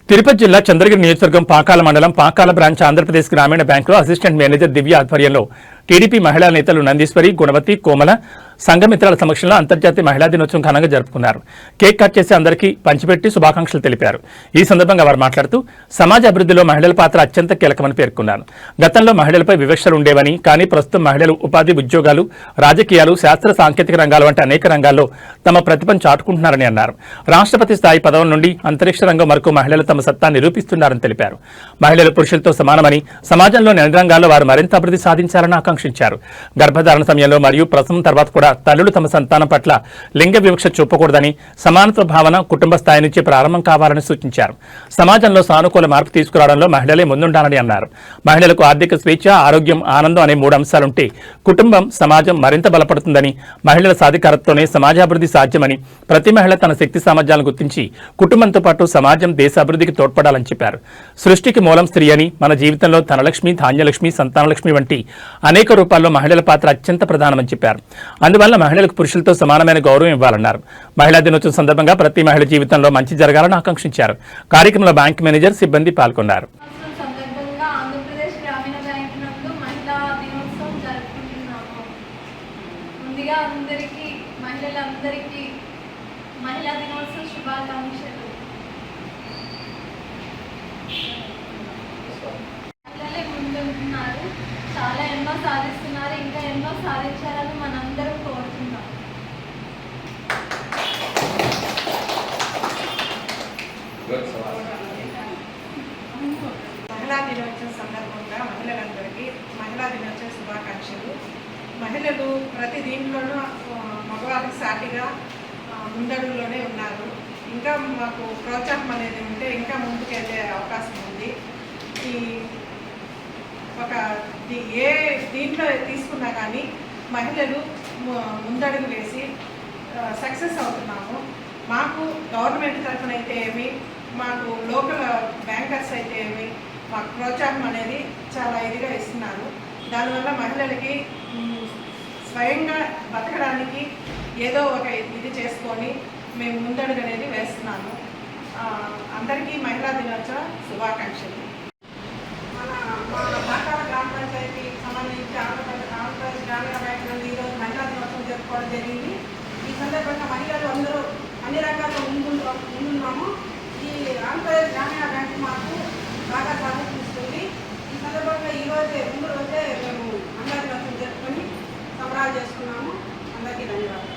తిరుపతి జిల్లా చంద్రగిరి నియోజకవర్గం పాకాల మండలం పాకాల బ్రాంచ్ ఆంధ్రప్రదేశ్ గ్రామీణ బ్యాంకులో అసిస్టెంట్ మేనేజర్ దివ్య ఆధ్వర్యంలో టీడీపీ మహిళా నేతలు నందీశ్వరి, గుణవతి, కోమల సంఘమిత్రాల సమక్షంలో అంతర్జాతీయ మహిళా దినోత్సవం ఘనంగా జరుపుకున్నారు. కేక్ కట్ చేసి అందరికీ పంచిపెట్టి శుభాకాంక్షలు తెలిపారు. ఈ సందర్భంగా వారు మాట్లాడుతూ సమాజ అభివృద్ధిలో మహిళల పాత్ర అత్యంత కీలకమని పేర్కొన్నారు. గతంలో మహిళలపై వివక్షలు ఉండేవని, కానీ ప్రస్తుతం మహిళలు ఉపాధి, ఉద్యోగాలు, రాజకీయాలు, శాస్త్ర సాంకేతిక రంగాలు వంటి అనేక రంగాల్లో తమ ప్రతిభను చాటుకుంటున్నారని అన్నారు. రాష్ట్రపతి స్థాయి పదవుల నుండి అంతరిక్ష రంగం వరకు మహిళలు తమ సత్తా నిరూపిస్తున్నారని తెలిపారు. మహిళలు పురుషులతో సమానమని, సమాజంలోని అన్ని రంగాల్లో వారు మరింత అభివృద్ధి సాధించాలని ఆకాంక్షించారు. గర్భధారణ సమయంలో మరియు ప్రసవం తర్వాత కూడా తల్లులు తమ సంతానం పట్ల లింగ వివక్ష చూపకూడదని, సమానత్వ భావన కుటుంబ స్థాయి నుంచి ప్రారంభం కావాలని సూచించారు. సమాజంలో సానుకూల మార్పు తీసుకురావడంలో మహిళలే ముందుండాలని అన్నారు. మహిళలకు ఆర్థిక స్వేచ్ఛ, ఆరోగ్యం, ఆనందం అనే 3 అంశాలుంటే కుటుంబం, సమాజం మరింత బలపడుతుందని, మహిళల సాధికారతతోనే సమాజాభివృద్ధి సాధ్యమని, ప్రతి మహిళ తన శక్తి సామర్థ్యాలను గుర్తించి కుటుంబంతో పాటు సమాజం, దేశ అభివృద్ధికి తోడ్పడాలని చెప్పారు. సృష్టికి మూలం స్త్రీ అని, మన జీవితంలో ధనలక్ష్మి, ధాన్యలక్ష్మి, సంతానలక్ష్మి వంటి అనేక రూపాల్లో మహిళల పాత్ర అత్యంత ప్రధానమని చెప్పారు. అందువల్ల మహిళలకు పురుషులతో సమానమైన గౌరవం ఇవ్వాలన్నారు. మహిళా దినోత్సవం సందర్భంగా ప్రతి మహిళ జీవితంలో మంచి జరగాలని ఆకాంక్షించారు. కార్యక్రమంలో బ్యాంక్ మేనేజర్, సిబ్బంది పాల్గొన్నారు. మహిళా దినోత్సవ శుభాకాంక్షలు. మహిళలే ముందుంటున్నారు, చాలా ఎన్నో సాధిస్తున్నారు, ఇంకా ఎన్నో సాధించాలని మనందరం కోరుతున్నాం. మహిళా దినోత్సవం సందర్భంగా మహిళలందరికీ మహిళా దినోత్సవ శుభాకాంక్షలు. మహిళలు ప్రతి దీంట్లోనూ మగవారికి సాటిగా ముందడుగులోనే ఉన్నారు. ఇంకా మాకు ప్రోత్సాహం అనేది ఉంటే ఇంకా ముందుకెళ్ళే అవకాశం ఉంది. ఈ ఏ దీంట్లో తీసుకున్నా కానీ మహిళలు ముందడుగు వేసి సక్సెస్ అవుతున్నాము. మాకు గవర్నమెంట్ తరఫున అయితే ఏమి, మాకు లోకల్ బ్యాంకర్స్ అయితే ఏమి, మాకు ప్రోత్సాహం అనేది చాలా ఇదిగా ఇస్తున్నారు. దానివల్ల మహిళలకి స్వయంగా బతకడానికి ఏదో ఒక ఇది చేసుకొని మేము ముందడుగు అనేది వేస్తున్నాము. అందరికీ మహిళా దినోత్సవ శుభాకాంక్షలు. మా పాకాల గ్రామ పంచాయతీకి సంబంధించి ఆంధ్రప్రదేశ్ గ్రామీణ బ్యాంక్ నుండి ఈరోజు మహిళా దినోత్సవం జరుపుకోవడం జరిగింది. ఈ సందర్భంగా మహిళలు అందరూ అన్ని రంగాల్లో ముందున్నాము. ఈ ఆంధ్రప్రదేశ్ గ్రామీణ బ్యాంక్ మాకు బాగా సహకరిస్తుంది. ఈ సందర్భంగా ముందు రోజే మేము మహిళా దినోత్సవం జరుపుకొని సంబరాలు చేసుకున్నాము. అందరికీ ధన్యవాదాలు.